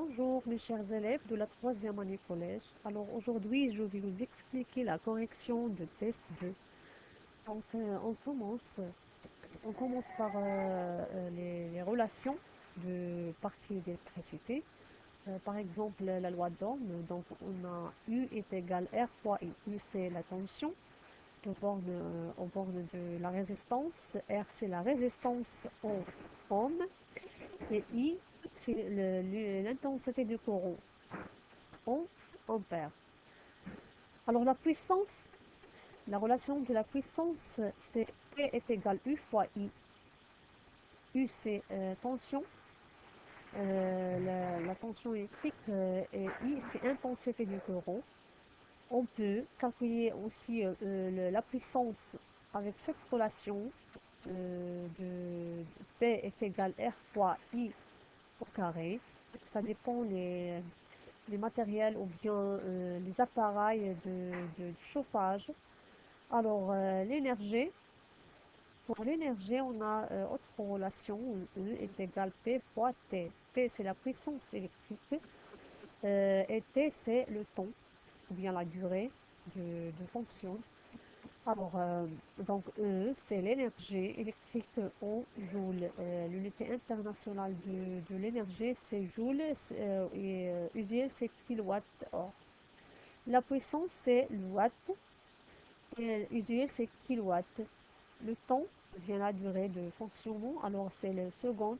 Bonjour mes chers élèves de la troisième année collège. Alors aujourd'hui, je vais vous expliquer la correction de test 2. Donc on commence par les relations de partie d'électricité. Par exemple, la loi d'Ohm, donc on a U est égal R fois I. U c'est la tension aux bornes de la résistance. R c'est la résistance en ohm. Et I, c'est l'intensité du courant en ampères. Alors la relation de la puissance, c'est P est égal U fois I. U, c'est tension, la tension électrique, et I, c'est intensité du courant. On peut calculer aussi la puissance avec cette relation de P est égal R fois I au carré. Ça dépend les matériels ou bien les appareils de chauffage. Alors, pour l'énergie, on a autre relation, E est égal P fois T. P, c'est la puissance électrique, et T, c'est le temps, ou bien la durée de fonction. Alors, donc E, c'est l'énergie électrique en joules. L'unité internationale de l'énergie, c'est joule, et UJ, c'est kilowatt-heure. La puissance, c'est le watt, et UJ, c'est kilowatt. Le temps, vient la durée de fonctionnement, alors c'est le second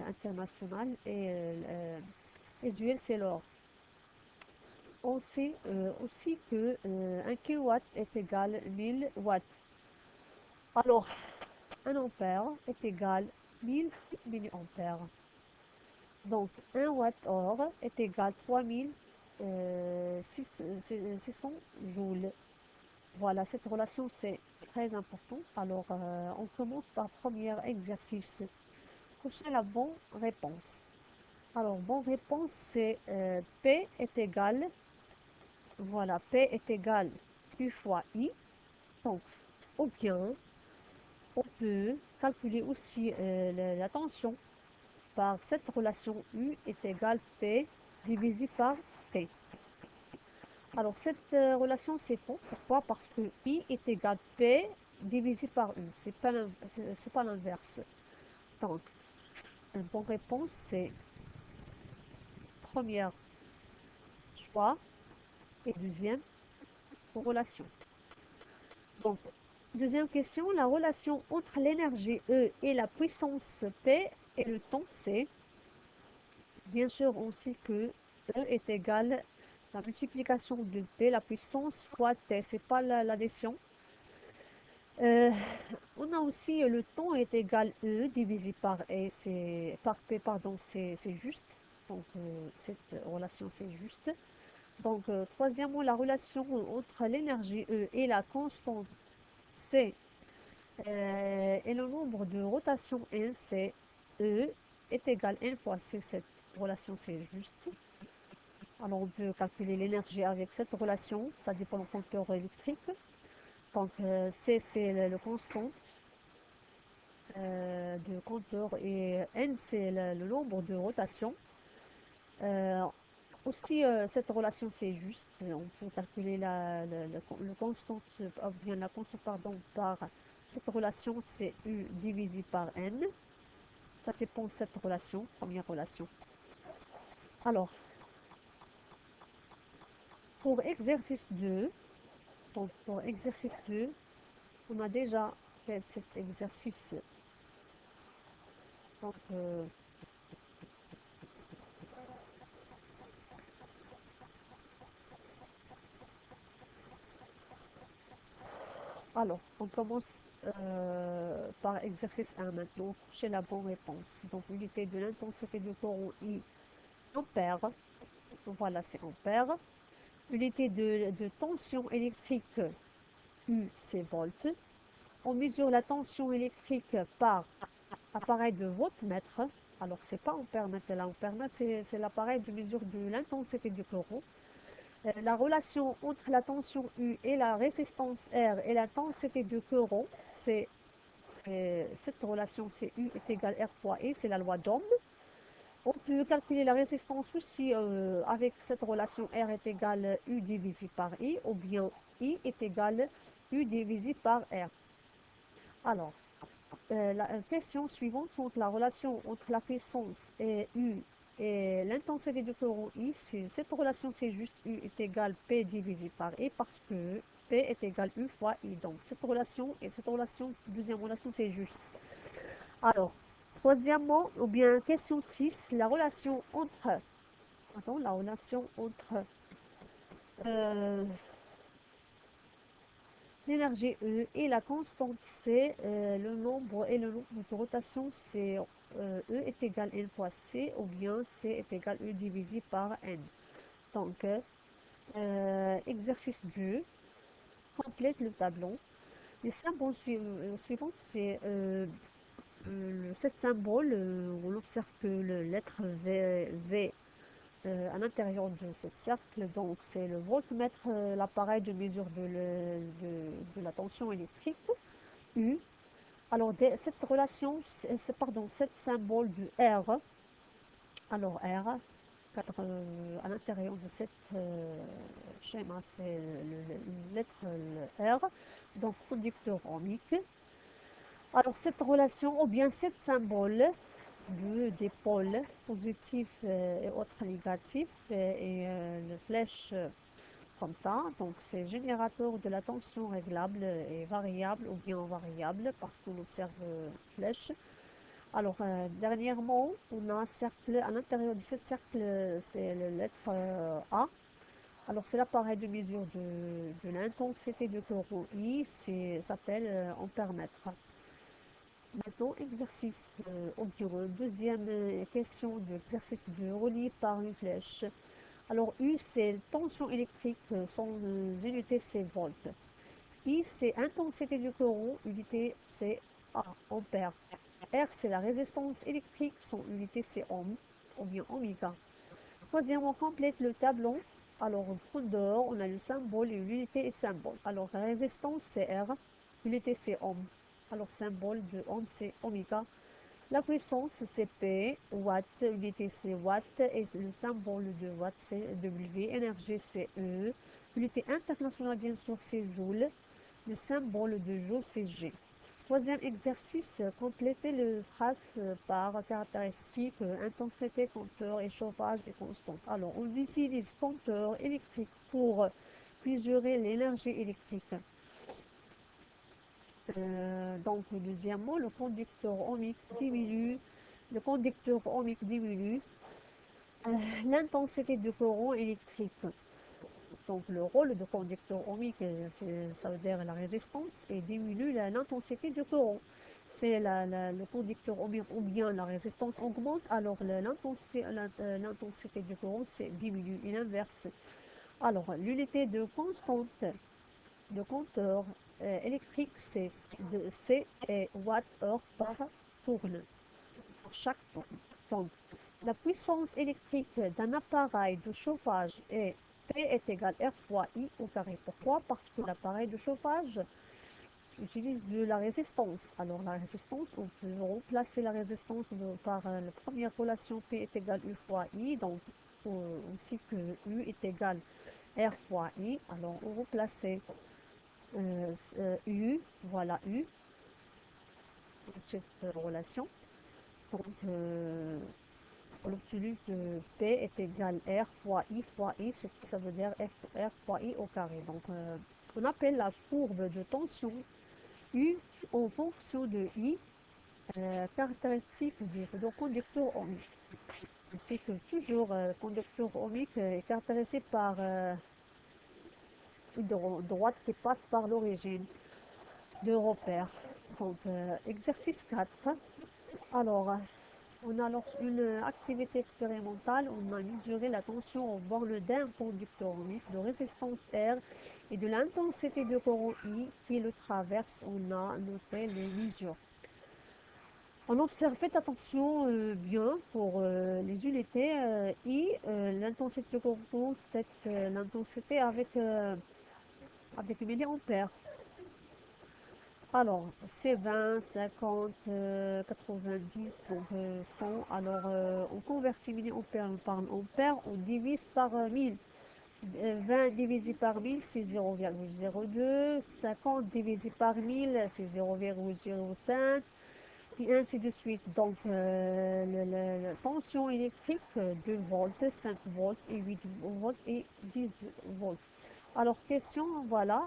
international, et UJ, c'est l'heure. On sait aussi que 1 kilowatt est égal à 1000 watts. Alors, 1 ampère est égal à 1000 milliampères. Donc, 1 watt-heure est égal à 3600 joules. Voilà, cette relation, c'est très important. Alors, on commence par le premier exercice. Cherchez la bonne réponse. Alors, bonne réponse, c'est P est égal, voilà, P est égal U fois I. Donc, ou bien, on peut calculer aussi la tension par cette relation U est égal P divisé par T. Alors cette relation c'est faux. Pourquoi? Parce que I est égal P divisé par U. C'est pas l'inverse. Donc, une bonne réponse c'est première choix et deuxième relation. Donc, deuxième question, la relation entre l'énergie E et la puissance P et le temps C. Bien sûr, on sait que E est égal à la multiplication de P, la puissance, fois T. C'est pas l'addition. On a aussi le temps est égal E divisé par par P, pardon, c'est juste. Donc, cette relation, c'est juste. Donc, troisièmement, la relation entre l'énergie E et la constante C et le nombre de rotations N, c'est E est égal à N fois C. Cette relation, c'est juste. Alors, on peut calculer l'énergie avec cette relation. Ça dépend du compteur électrique. Donc, C, c'est le constant de compteur et N, c'est le nombre de rotations. Aussi, cette relation, c'est juste. On peut calculer le constant, bien la constante, pardon, par cette relation, c'est U divisé par N. Ça dépend de cette relation, première relation. Alors, pour exercice 2, donc pour exercice 2, on a déjà fait cet exercice. Donc, alors, on commence par exercice 1 maintenant, chez la bonne réponse. Donc, l'unité de l'intensité du courant I, ampère. Voilà, c'est ampère. Unité de tension électrique U, c'est volt. On mesure la tension électrique par appareil de voltmètre. Alors, c'est pas ampère-mètre, l'ampère-mètre, c'est l'appareil de mesure de l'intensité du courant. La relation entre la tension U et la résistance R et l'intensité du courant, cette relation, c'est U est égal à R fois E, c'est la loi d'Ohm. On peut calculer la résistance aussi avec cette relation R est égal U divisé par I, ou bien I est égal U divisé par R. Alors, la question suivante sont la relation entre la puissance et U et l'intensité de courant I. Cette relation, c'est juste U est égal P divisé par I parce que P est égal U fois I. Donc, cette relation et cette relation, deuxième relation, c'est juste. Alors, troisièmement, ou bien question 6, la relation entre, euh, l'énergie E et la constante C, le nombre de rotation, c'est E est égal N fois C, ou bien C est égal E divisé par N. Donc, exercice 2, complète le tableau. Les symboles suivants, c'est 7 symboles, on observe que la lettre V à l'intérieur de ce cercle, donc c'est le voltmètre, l'appareil de mesure de la tension électrique, U. Alors cette relation, pardon, cette symbole du R, alors R, à l'intérieur de cette schéma, c'est la lettre R, donc conducteur ohmique. Alors cette relation, ou bien cette symbole des pôles positifs et autres négatifs, et le flèche comme ça, donc c'est générateur de la tension réglable et variable ou bien variable parce qu'on observe flèche. Alors dernièrement, on a un cercle, à l'intérieur de ce cercle, c'est la lettre A. Alors c'est l'appareil de mesure de l'intensité de courant I, s'appelle ampère-mètre. Maintenant, exercice environ, deuxième question d'exercice de relié par une flèche. Alors U, c'est tension électrique, son unité c'est volt. I, c'est intensité du courant, unité c'est A, ampère. R, c'est la résistance électrique, son unité c'est ohm, ou bien oméga. Troisième, on complète le tableau. Alors, au fond dehors, on a le symbole et l'unité et symbole. Alors, la résistance c'est R, l'unité c'est ohm. Alors, symbole de ohm c'est oméga. La puissance c'est P, watt, l'unité c'est watt et le symbole de watt c'est W, énergie c'est E, l'unité internationale bien sûr c'est joule, le symbole de joule c'est G. Troisième exercice, complétez le phrase par caractéristiques, intensité, compteur et chauffage et constante. Alors, on utilise compteur électrique pour mesurer l'énergie électrique. Donc, deuxièmement, le conducteur ohmique diminue. Le conducteur ohmique diminue l'intensité du courant électrique. Donc, le rôle de conducteur ohmique, ça veut dire la résistance, et diminue l'intensité du courant. C'est le conducteur ohmique ou bien la résistance augmente, alors l'intensité du courant diminue, et l'inverse. Alors, l'unité de constante de compteur électrique, c'est C et watt-heure par tourne, pour chaque tourne. Donc, la puissance électrique d'un appareil de chauffage est P est égal R fois I au carré. Pourquoi? Parce que l'appareil de chauffage utilise de la résistance. Alors la résistance, on peut remplacer la résistance par la première relation P est égal U fois I, donc aussi que U est égal R fois I. Alors on remplace U, voilà U, cette relation. Donc l'obtenu de P est égal R fois I, ça veut dire R fois I au carré. Donc on appelle la courbe de tension U en fonction de I, caractéristique du conducteur ohmique. On sait que toujours conducteur ohmique est caractérisé par une droite qui passe par l'origine de repère. Donc exercice 4. Alors, on a une activité expérimentale, on a mesuré la tension au borne d'un conducteur ohmique de résistance R et de l'intensité de courant I qui le traverse. On a noté les mesures. On observe, faites attention bien pour les unités I, l'intensité de courant, c'est l'intensité avec milliampères. Alors, c'est 20, 50, 90, donc 100. Alors, on convertit milliampères par ampère, on divise par 1000. 20 divisé par 1000, c'est 0,02. 50 divisé par 1000, c'est 0,05. Et ainsi de suite. Donc, la tension électrique, 2 volts, 5 volts et 8 volts et 10 volts. Alors, question, voilà.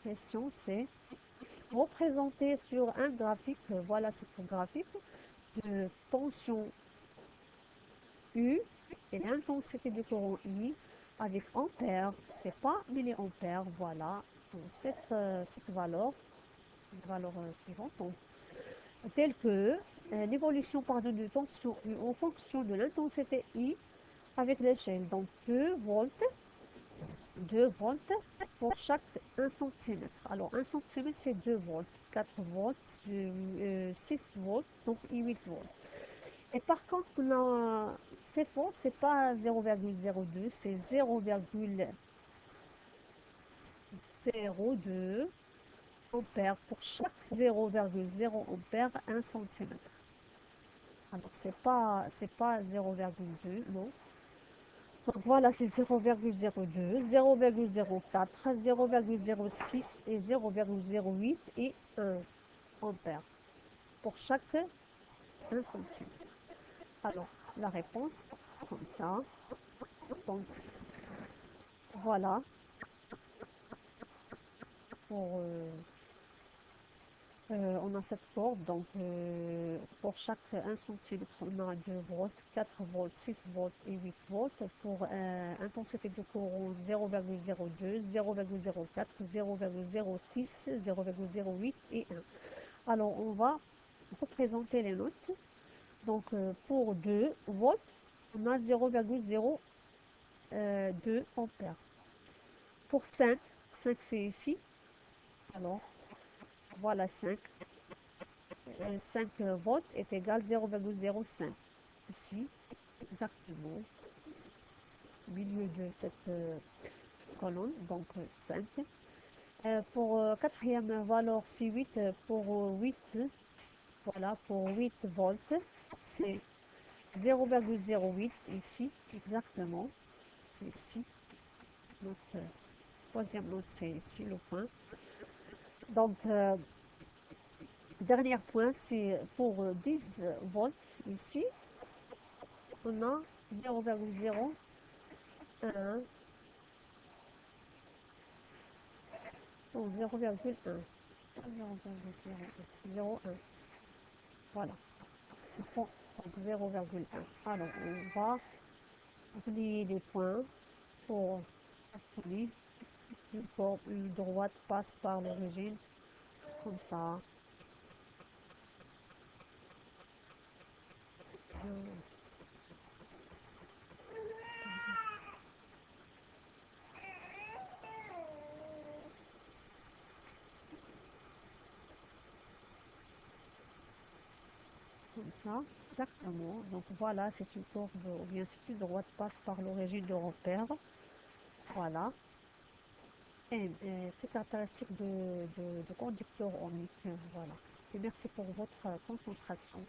Question, c'est représenter sur un graphique, voilà ce graphique, de tension U et l'intensité de courant I avec ampères, c'est pas milliampères, voilà. Donc, cette valeur suivante, donc, telle que l'évolution de tension U en fonction de l'intensité I avec l'échelle. Donc 2 volts pour chaque 1 cm. Alors 1 cm c'est 2 volts, 4 volts, 6 volts, donc 8 volts. Et par contre, c'est faux, c'est pas 0,02, c'est 0,02 ampères pour chaque 0,0 ampère 1 cm. Alors c'est pas 0,2, non. Donc voilà, c'est 0,02, 0,04, 0,06 et 0,08 et 1 ampère pour chaque 1 centimètre. Alors, la réponse, comme ça. Donc, voilà, pour, on a cette corde, donc pour chaque 1 centimètre, on a 2 volts, 4 volts, 6 volts et 8 volts. Pour intensité de courant 0,02, 0,04, 0,06, 0,08 et 1. Alors, on va représenter les notes. Donc, pour 2 volts, on a 0,02 ampères. Pour 5 c'est ici. Alors, voilà 5. 5 volts est égal à 0,05. Ici, exactement, au milieu de cette colonne, donc 5. Pour quatrième valeur, c'est 8. Pour 8, voilà, pour 8 volts, c'est 0,08 ici, exactement. C'est ici. Notre troisième note, c'est ici le point. Donc, dernier point, c'est pour 10 volts ici. On a 0,01, 0,1, 0,01. Voilà, c'est pour 0,1. Alors, on va oublier les points pour obtenir une droite passe par l'origine, comme ça. Comme ça, exactement. Donc voilà, c'est une courbe, ou bien c'est une droite passe par l'origine de repère. Voilà. Et c'est caractéristique de conducteur ohmique. Voilà. Et merci pour votre concentration.